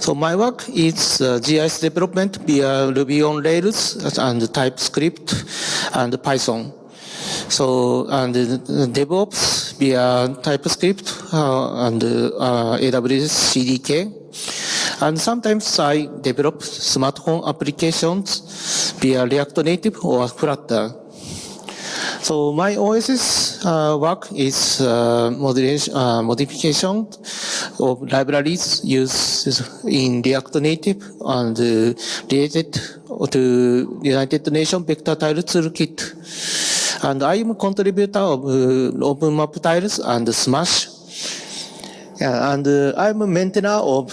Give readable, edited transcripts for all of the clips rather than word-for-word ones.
So my work is GIS development via Ruby on Rails and TypeScript and Python. So, and DevOps via TypeScript and AWS CDK. And sometimes I develop smartphone applications via React Native or Flutter. So my OSS work is modification of libraries used in React Native and related to United Nations Vector Tile Toolkit. And I am a contributor of OpenMap Tiles and Smash. And I'm a maintainer of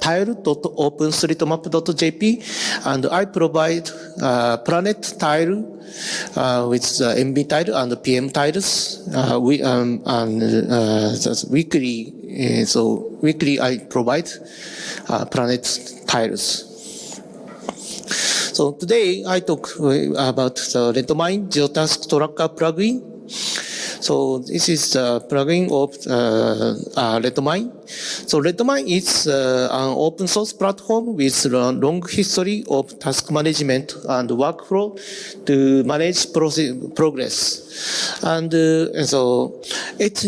tile.openstreetmap.jp, and I provide planet tile with MB tile and PM tiles. Weekly, so weekly I provide planet tiles. So today I talk about the Redmine Geo-Task-Tracker plugin. So this is the plugin of Redmine. So Redmine is an open source platform with a long history of task management and workflow to manage progress. And so it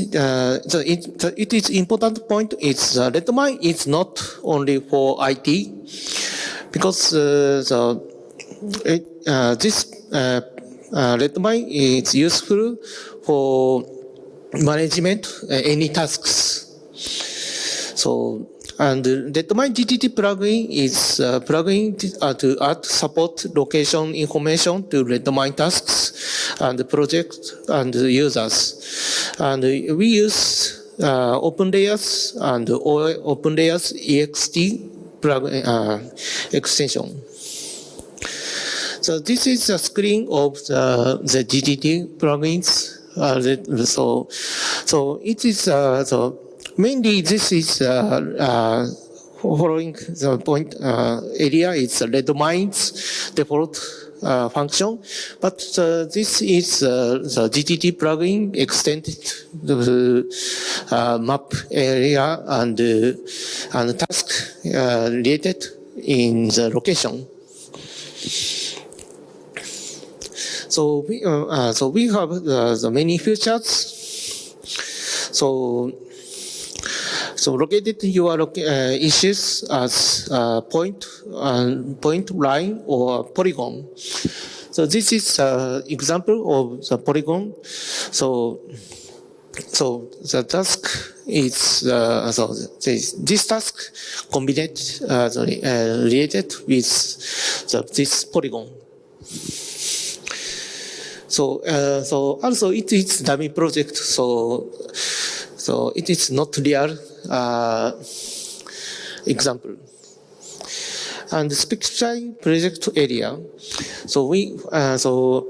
is important point is Redmine is not only for IT, because this Redmine is useful for management any tasks. So, and Redmine GTT plugin is a plugin to add support location information to Redmine tasks and projects and users. And we use OpenLayers and OpenLayers EXT plugin extension. So this is the screen of the GTT plugins. So it is so mainly this is following the point area. It's Redmine's default function, but this is the GTT plugin extended the map area and task related in the location. So we have the many features. So located your issues as point, line, or polygon. So this is example of the polygon. So the task is this task combined related with this polygon. So also it is dummy project. So it is not real example. And specify project area. So we so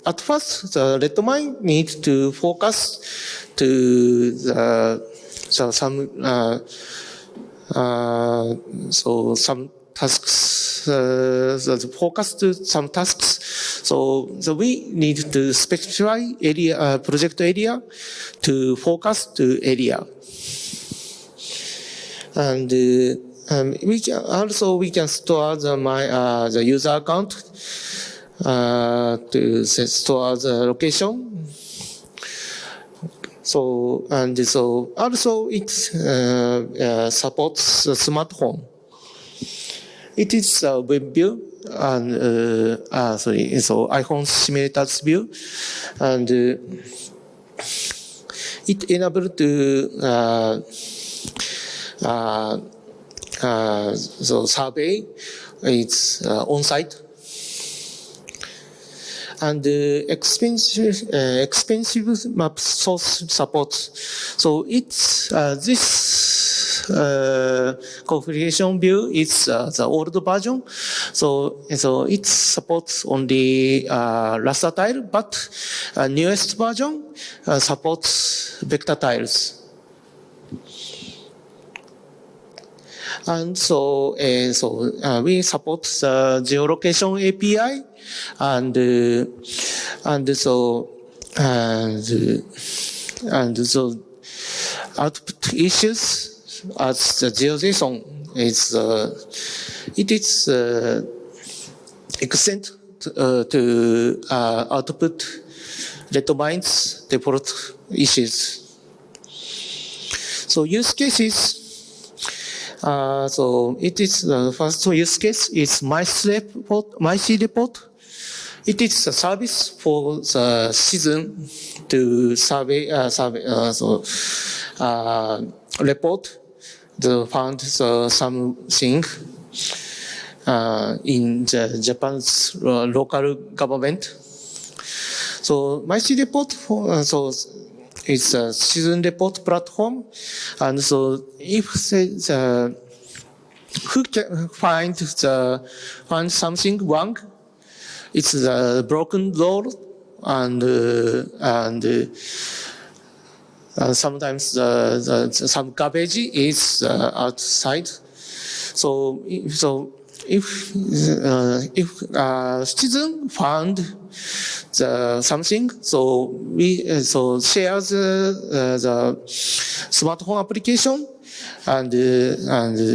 at first the Redmine needs to focus to some tasks. Focus to some tasks. So we need to specify area, project area to focus to area. And we can store the user account to store the location. So also it supports the smartphone. It is a web view and so iPhone simulators view, and it enables to so survey it's on site, and expensive map source supports. So it's this configuration view is the old version. So it supports only raster tile, but newest version supports vector tiles. And so we support the geolocation API, and so output issues as the GeoJSON is it is excellent to output Redmine's default issues. So use cases. So it is the first use case is MyCReport. It is a service for the citizen to report the found something in the Japan's local government. So MyCReport it's a citizen report platform, and so if who can find something wrong, it's the broken door, and sometimes some garbage is outside. So if citizen found something, so we share the smartphone application, and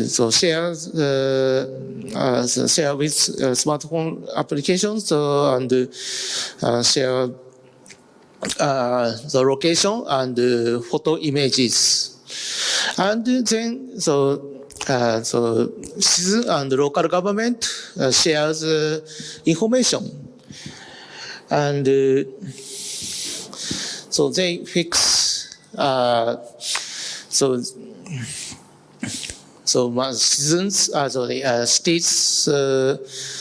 so share with smartphone applications, and share the location and photo images, and then so citizen and local government shares information, and so they fix citizens states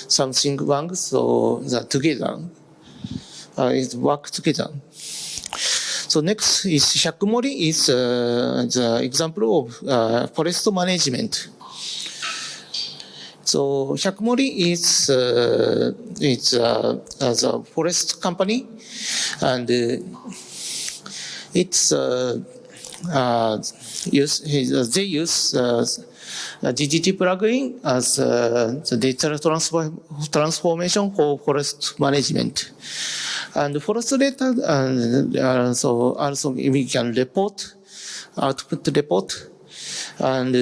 something wrong, so that together it work together. So next is Hyakumori is the example of forest management. So Hyakumori is it's a forest company, and it's they use GTT Plugin as the data transformation for forest management. And forest data, and also we can output report, and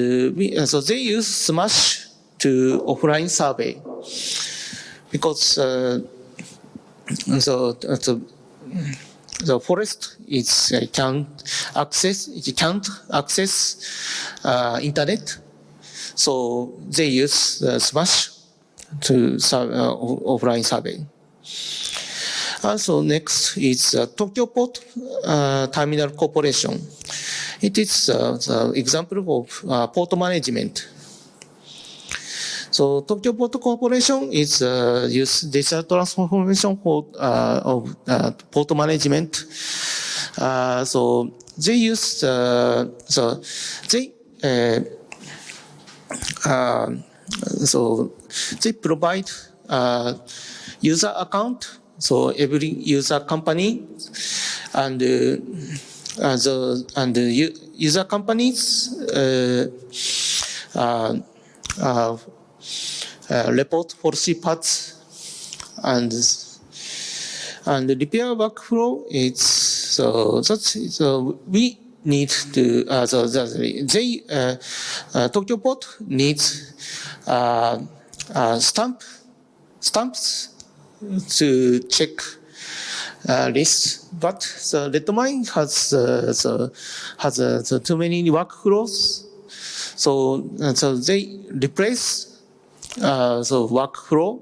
so they use Smash to offline survey, because the forest can't access internet, so they use Smash to offline survey. Also next is Tokyo Port Terminal Corporation. It is the example of port management. So Tokyo Port Corporation is use digital transformation for of port management. So they use they provide user account. So every user company and user companies report policy paths, and repair workflow. It's so we need to Tokyo Port needs stamps to check lists, but the Redmine has too many workflows, so they replace workflow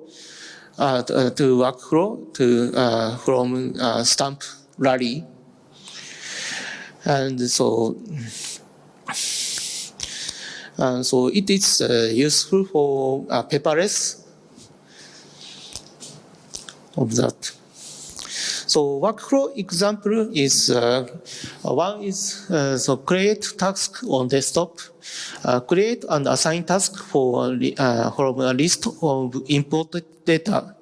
from stamp rally, and so it is useful for paperless of that. So workflow example is one is create task on desktop, create and assign task from a list of imported data.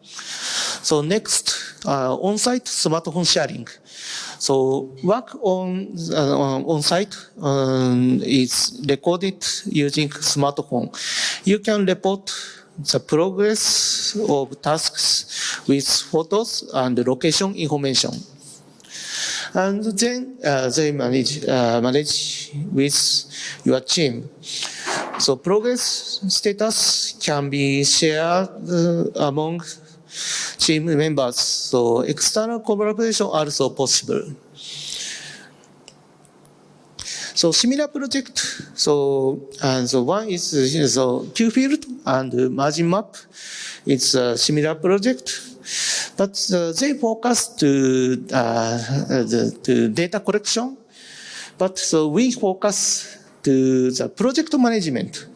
So next, on-site smartphone sharing. So work on site is recorded using smartphone. You can report the progress of tasks with photos and location information, and then they manage with your team. So progress status can be shared among team members. So external collaboration also possible. So similar project. So one is Q-field and margin map. It's a similar project, but they focus to data collection. But so we focus to the project management.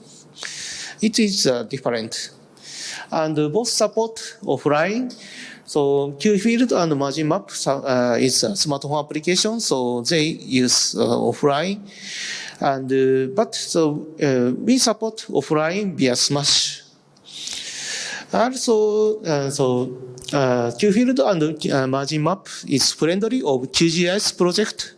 It is different, and both support offline. So Q-field and margin map is a smartphone application, so they use offline. And but so we support offline via Smash. Also, Q-field and margin map is friendly of QGIS project.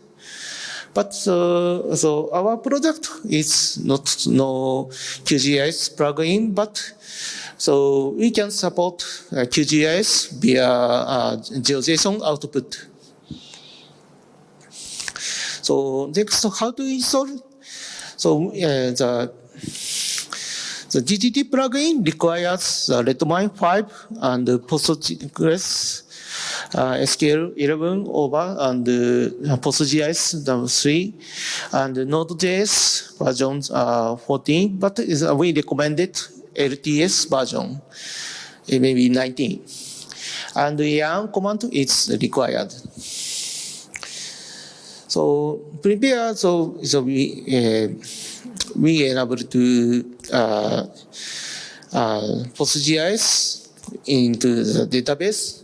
But so our product is not no QGIS plugin, but so we can support QGIS via GeoJSON output. So next, how to install? So the GTT plugin requires Redmine 5 and Postgres SQL 11 over and PostGIS 3 and Node.js version 14, but we recommended LTS version, maybe 19. And yarn command is required. So prepare, so we enable to PostGIS into the database.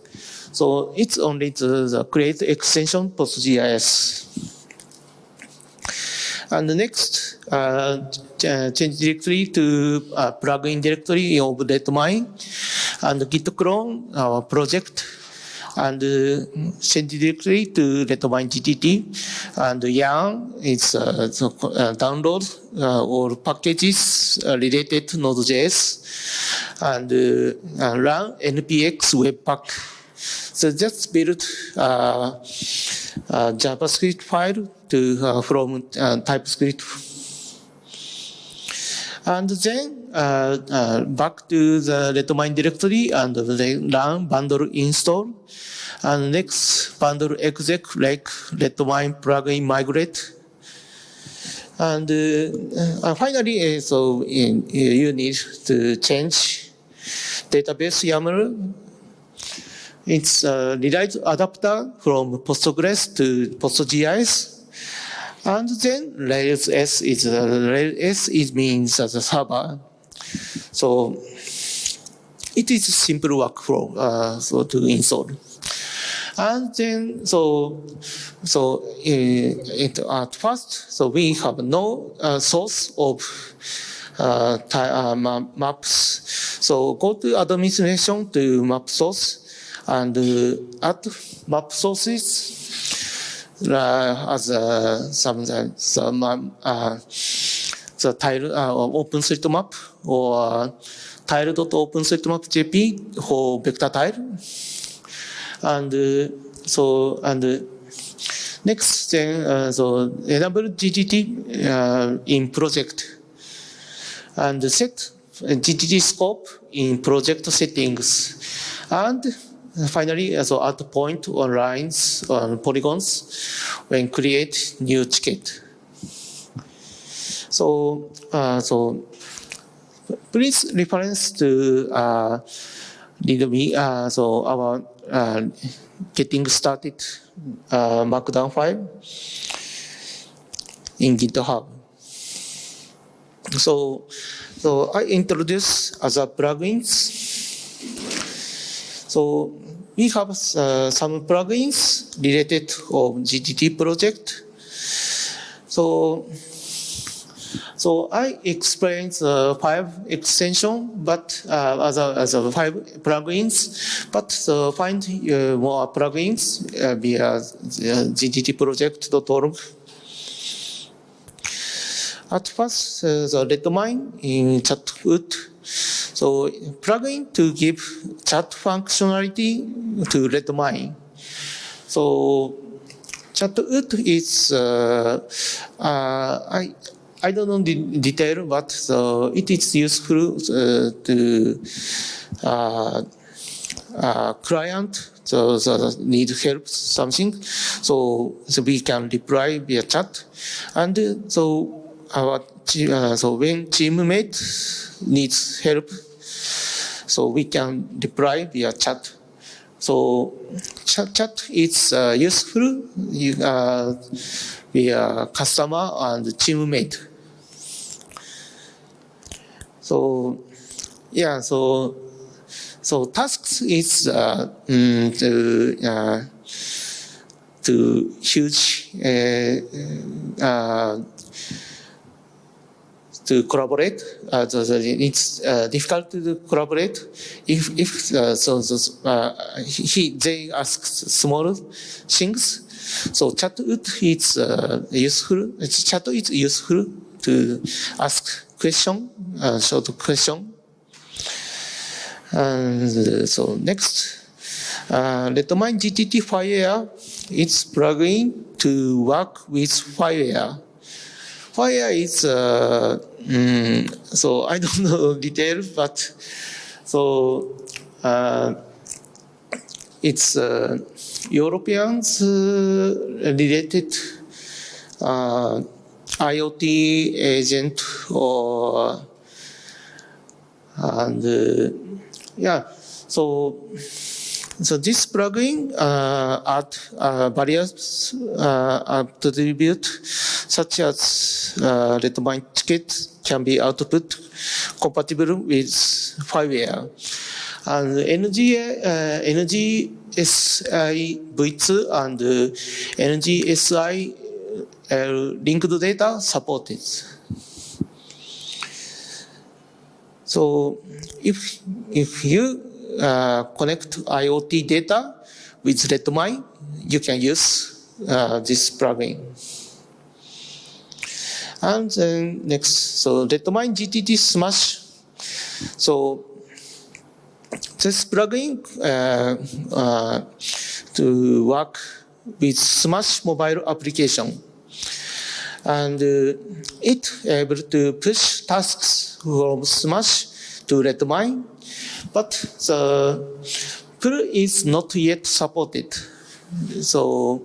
So it's only the create extension PostGIS. And the next, change directory to plugin directory of Redmine and git clone our project and change directory to Redmine GTT and yarn is download all packages related to Node.js and run npx webpack. So just build JavaScript file to from TypeScript, and then back to the Redmine directory and run bundle install, and next bundle exec like Redmine plugin migrate, and finally so you need to change database YAML. It's a rewrite adapter from Postgres to PostGIS. And then Rails S is it means as a server. So it is a simple workflow so to install. And then at first we have no source of maps. So go to administration to map source. And add map sources as the tile OpenStreetMap or tile.OpenStreetMap.jp for vector tile. And next then so enable GTT in project and set GTT scope in project settings, and finally, also add point on lines on polygons when create new ticket. So please reference to README. So our getting started Markdown file in GitHub. So I introduce other plugins. So we have some plugins related of GTT project. So I explained the 5 extension, but as a 5 plugins. But find more plugins via gttproject.org. At first, the Redmine in Chatwood. So plugin to give chat functionality to Redmine. So Chatwood is I don't know the detail, but it is useful to client need help something, so we can reply via chat, and so when teammate needs help, so we can reply via chat. So chat is useful via customer and teammate. So yeah, so tasks is to huge to collaborate. It's difficult to collaborate if they ask small things. So chat is useful. Chat is useful to ask question, short question. And so next, Redmine GTT fireware is plugin to work with fireware. Fireware is so I don't know detail, but so it's Europeans related IoT agent or and yeah, so this plugin add various attributes such as Redmine ticket can be output compatible with fireware, and NGSI V2 and NGSI linked data supported. So if you connect IoT data with Redmine, you can use this plugin. And then next, so Redmine GTT Smash. So this plugin to work with Smash mobile application, and it able to push tasks from Smash to Redmine, but the pull is not yet supported. So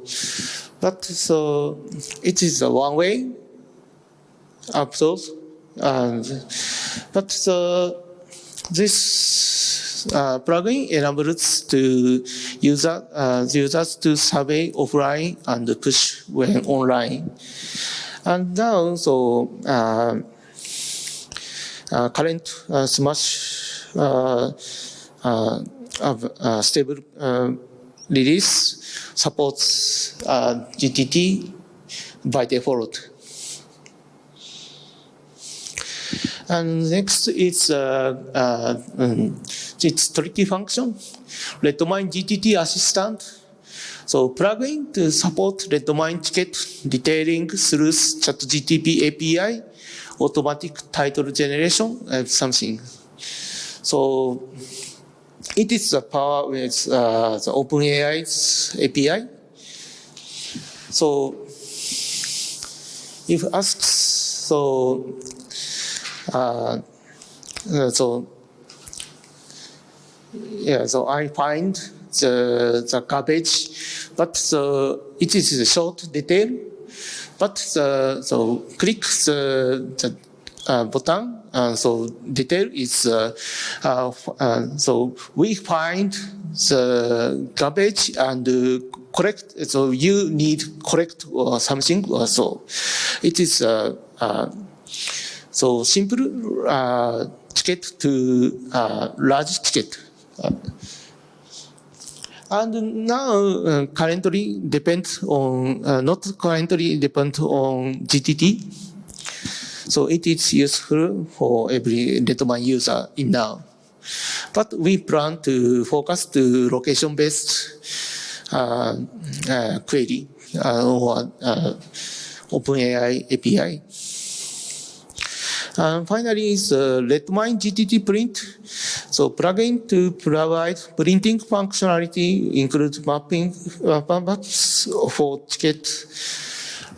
it is a one way approach, but this plugin enables to users to survey offline and push when online. And now, so current Smash stable release supports GTT by default. And next is its tricky function, Redmine GTT Assistant. So plugin to support Redmine ticket detailing through ChatGTP API, automatic title generation, something. So it is the power with the OpenAI's API. So if asks, so I find the garbage, but it is a short detail. But so click the button, so detail is so we find the garbage and correct. So you need correct or something. So it is so simple ticket to large ticket. And now currently depends on not currently depend on GTT. So it is useful for every Redmine user in now. But we plan to focus to location-based query or OpenAI API. And finally is Redmine GTT print. So plugin to provide printing functionality includes mapping maps for ticket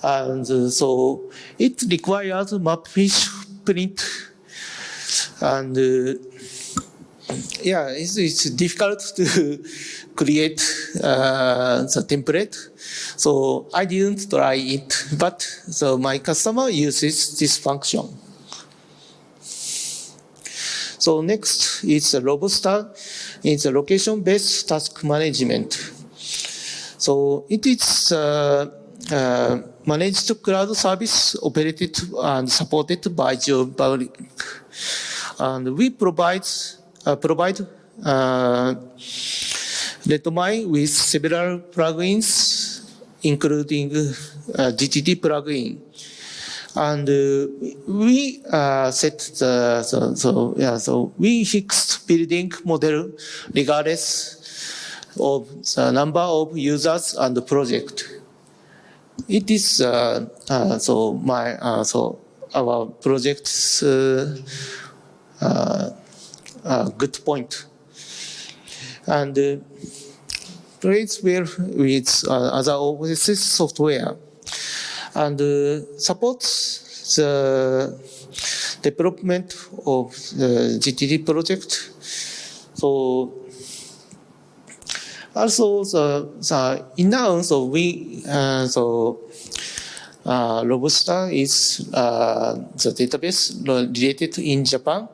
And so it requires mapfish print, and yeah, it's difficult to create the template. So I didn't try it, but so my customer uses this function. So next is Robusta. It's a location-based task management. So it is managed cloud service operated and supported by GeoPublic. And we provide Redmine with several plugins, including GTT Plugin. And we set the, so we fixed building model regardless of the number of users and the project. It is so our project's good point. And plays well with other OSS software, and supports the development of the GTT project. So also in now, so we Robusta is the database related in Japan,